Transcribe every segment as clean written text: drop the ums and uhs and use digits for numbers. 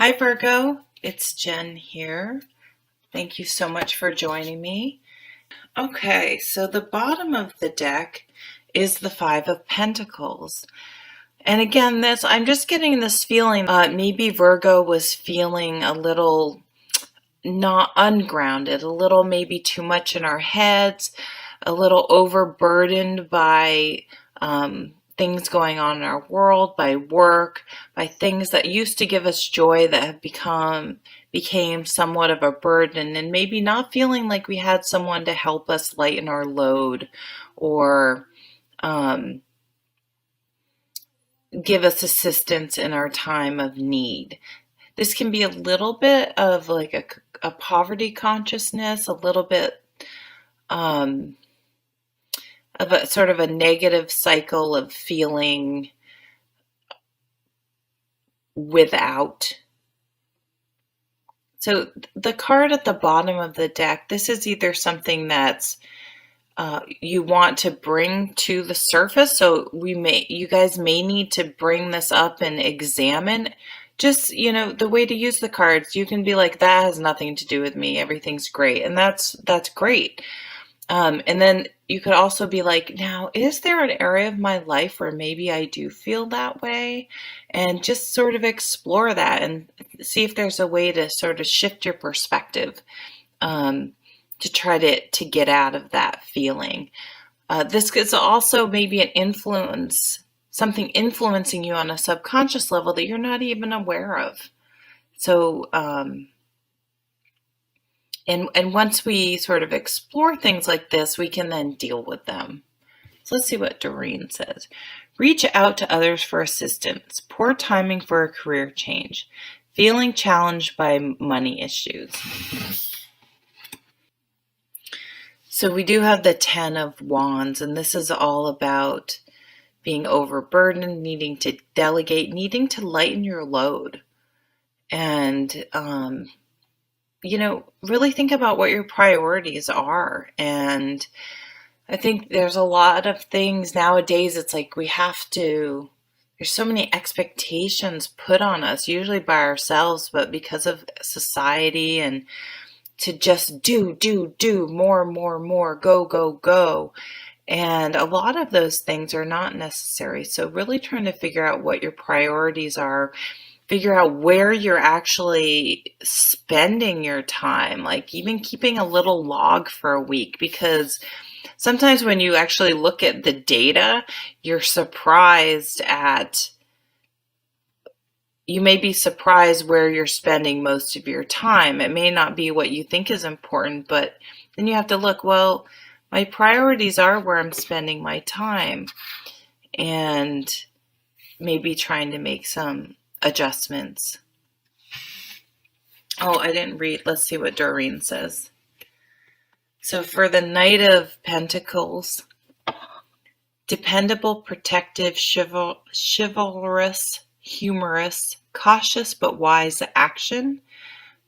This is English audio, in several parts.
Hi Virgo, it's Jen here. Thank you so much for joining me. Okay, so the bottom of the deck is the Five of Pentacles. And again, I'm just getting this feeling maybe Virgo was feeling a little not ungrounded, a little maybe too much in our heads, a little overburdened by things going on in our world, by work, by things that used to give us joy that have became somewhat of a burden, and maybe not feeling like we had someone to help us lighten our load or give us assistance in our time of need. This can be a little bit of like a poverty consciousness, a little bit of a sort of a negative cycle of feeling without. So the card at the bottom of the deck, this is either something that's you want to bring to the surface. So you guys may need to bring this up and examine just, the way to use the cards. You can be like, that has nothing to do with me. Everything's great. And that's great. And then you could also be like, now, is there an area of my life where maybe I do feel that way? And just sort of explore that and see if there's a way to sort of shift your perspective to try to get out of that feeling. This is also maybe an influence, something influencing you on a subconscious level that you're not even aware of. So, and once we sort of explore things like this, we can then deal with them. So let's see what Doreen says. Reach out to others for assistance. Poor timing for a career change. Feeling challenged by money issues. So we do have the 10 of Wands, and this is all about being overburdened, needing to delegate, needing to lighten your load. And, really think about what your priorities are. And I think there's a lot of things nowadays. It's like there's so many expectations put on us, usually by ourselves, but because of society, and to just do, more, go. And a lot of those things are not necessary. So really trying to figure out what your priorities are, figure out where you're actually spending your time, like even keeping a little log for a week, because sometimes when you actually look at the data, you may be surprised where you're spending most of your time. It may not be what you think is important, but then you have to look, well, my priorities are where I'm spending my time, and maybe trying to make some adjustments. Oh, I didn't read. Let's see what Doreen says. So for the Knight of Pentacles, dependable, protective, chivalrous, humorous, cautious but wise action,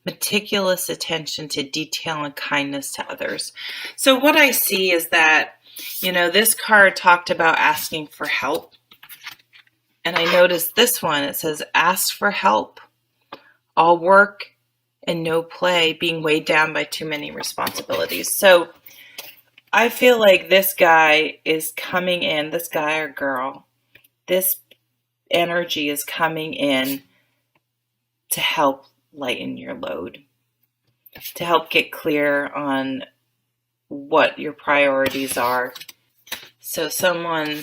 meticulous attention to detail and kindness to others. So what I see is that, this card talked about asking for help. And I noticed this one, it says, ask for help. All work and no play, being weighed down by too many responsibilities. So I feel like this guy is coming in, this guy or girl, this energy is coming in to help lighten your load, to help get clear on what your priorities are. So someone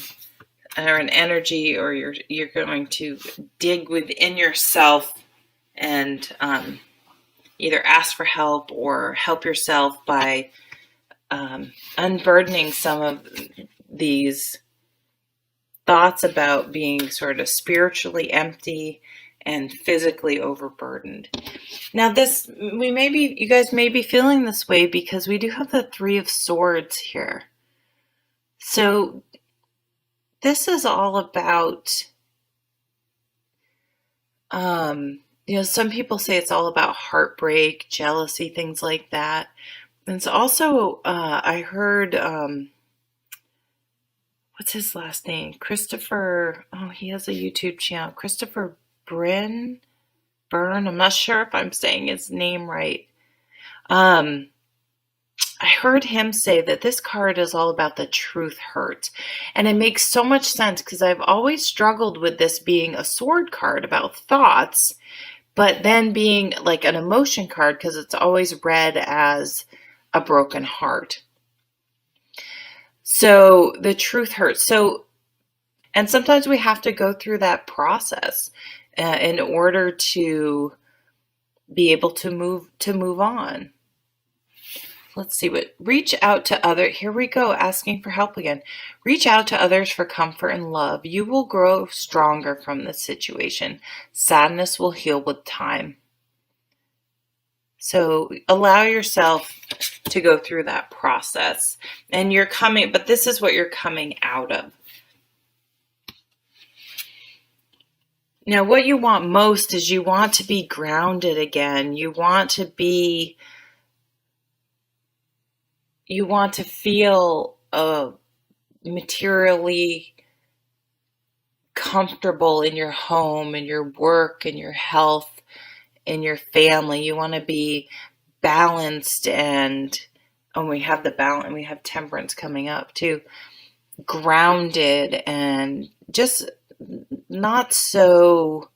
or an energy, or you're going to dig within yourself and either ask for help or help yourself by unburdening some of these thoughts about being sort of spiritually empty and physically overburdened. Now you guys may be feeling this way because we do have the Three of Swords here. So this is all about, some people say it's all about heartbreak, jealousy, things like that. And it's also, I heard, what's his last name? Christopher, he has a YouTube channel, Christopher Bryn. Byrne. I'm not sure if I'm saying his name right. I heard him say that this card is all about the truth hurt. And it makes so much sense because I've always struggled with this being a sword card about thoughts, but then being like an emotion card because it's always read as a broken heart. So the truth hurts. And sometimes we have to go through that process in order to be able to move on. Let's see what, reach out to others. Here we go, asking for help again. Reach out to others for comfort and love. You will grow stronger from this situation. Sadness will heal with time. So allow yourself to go through that process. And but this is what you're coming out of. Now, what you want most is you want to be grounded again. You want to feel materially comfortable in your home, in your work, in your health, in your family. You want to be balanced and we have the balance, and we have temperance coming up too. Grounded and just not so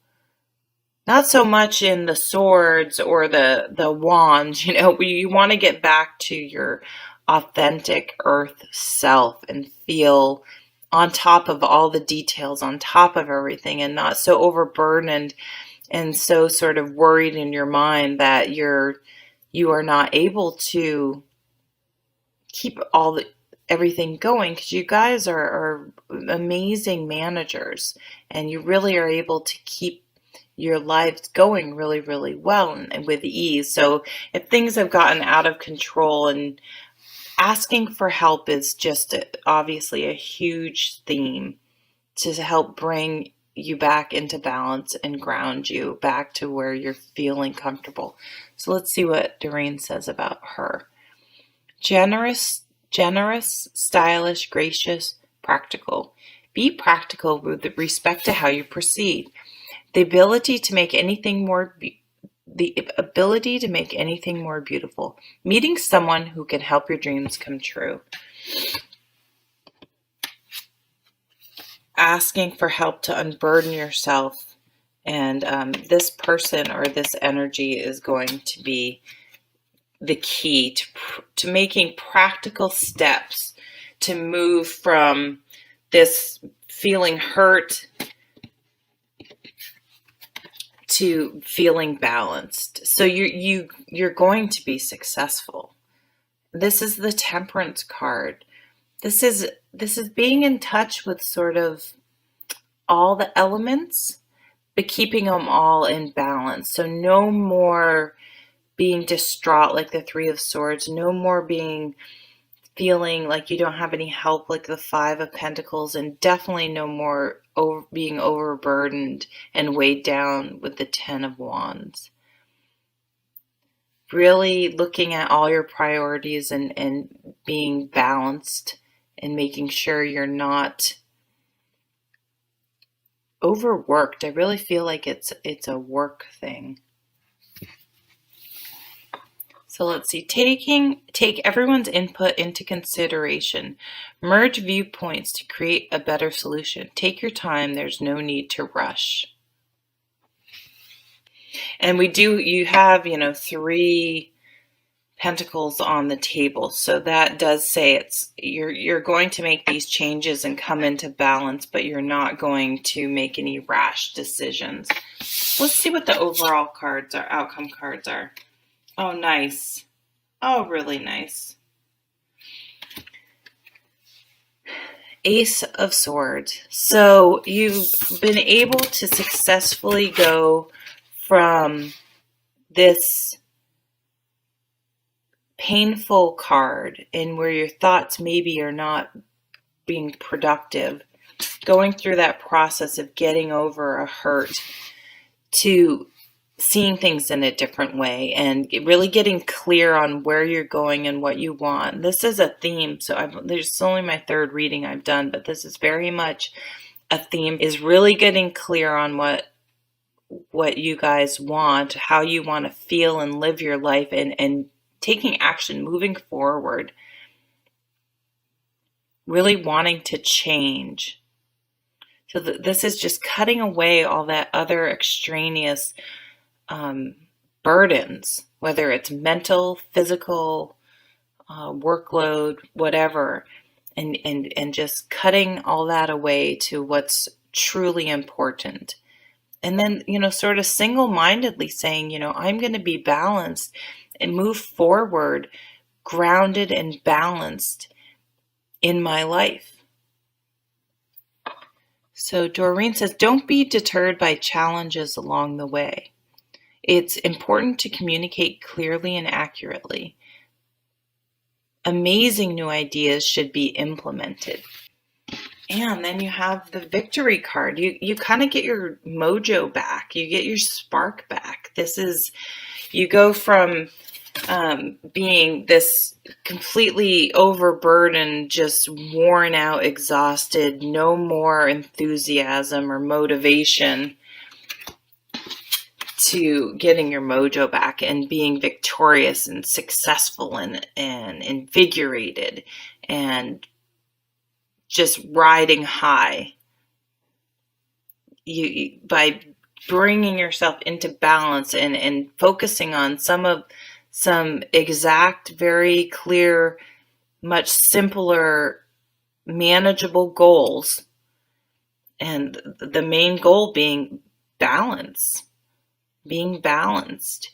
much in the swords or the wands. You want to get back to your authentic earth self and feel on top of all the details, on top of everything, and not so overburdened and so sort of worried in your mind that you are not able to keep everything going, because you guys are amazing managers and you really are able to keep your lives going really, really well and with ease. So if things have gotten out of control, and asking for help is just obviously a huge theme to help bring you back into balance and ground you back to where you're feeling comfortable. So let's see what Doreen says about her. Generous, stylish, gracious, practical. Be practical with respect to how you proceed. The ability to make anything more beautiful. Meeting someone who can help your dreams come true. Asking for help to unburden yourself. And this person or this energy is going to be the key to making practical steps to move from this feeling hurt to feeling balanced. So you're going to be successful. This is the Temperance card. This is being in touch with sort of all the elements, but keeping them all in balance. So no more being distraught like the Three of Swords, no more feeling like you don't have any help like the Five of Pentacles, and definitely no more being overburdened and weighed down with the Ten of Wands. Really looking at all your priorities and being balanced and making sure you're not overworked. I really feel like it's a work thing. So let's see, take everyone's input into consideration. Merge viewpoints to create a better solution. Take your time, there's no need to rush. And you have, 3 pentacles on the table. So that does say you're going to make these changes and come into balance, but you're not going to make any rash decisions. Let's see what the overall outcome cards are. Oh, nice. Oh, really nice. Ace of Swords. So you've been able to successfully go from this painful card and where your thoughts maybe are not being productive, going through that process of getting over a hurt, to seeing things in a different way and really getting clear on where you're going and what you want. This is a theme. So there's only my 3rd reading I've done, but this is very much a theme, is really getting clear on what what you guys want, how you want to feel and live your life, and taking action, moving forward, really wanting to change. So this is just cutting away all that other extraneous burdens, whether it's mental, physical, workload, whatever, and just cutting all that away to what's truly important. And then, sort of single-mindedly saying, I'm going to be balanced and move forward, grounded and balanced in my life. So Doreen says, don't be deterred by challenges along the way. It's important to communicate clearly and accurately. Amazing new ideas should be implemented. And then you have the victory card. You kind of get your mojo back. You get your spark back. You go from being this completely overburdened, just worn out, exhausted, no more enthusiasm or motivation, to getting your mojo back and being victorious and successful and invigorated and just riding high. By bringing yourself into balance and focusing on some exact, very clear, much simpler, manageable goals, and the main goal being balance. Being balanced,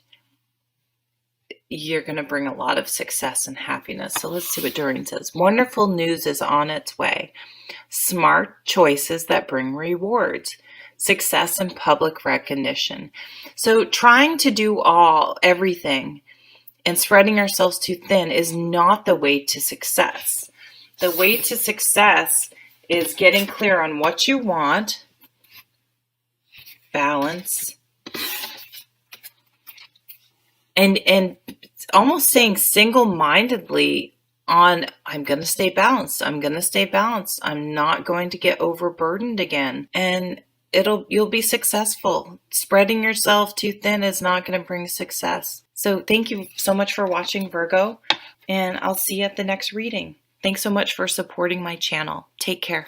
you're going to bring a lot of success and happiness. So let's see what Doreen says. Wonderful news is on its way. Smart choices that bring rewards, success and public recognition. So trying to do everything and spreading ourselves too thin is not the way to success. The way to success is getting clear on what you want, balance, and almost saying single-mindedly on, I'm going to stay balanced. I'm going to stay balanced. I'm not going to get overburdened again. And you'll be successful. Spreading yourself too thin is not going to bring success. So thank you so much for watching, Virgo, and I'll see you at the next reading. Thanks so much for supporting my channel. Take care.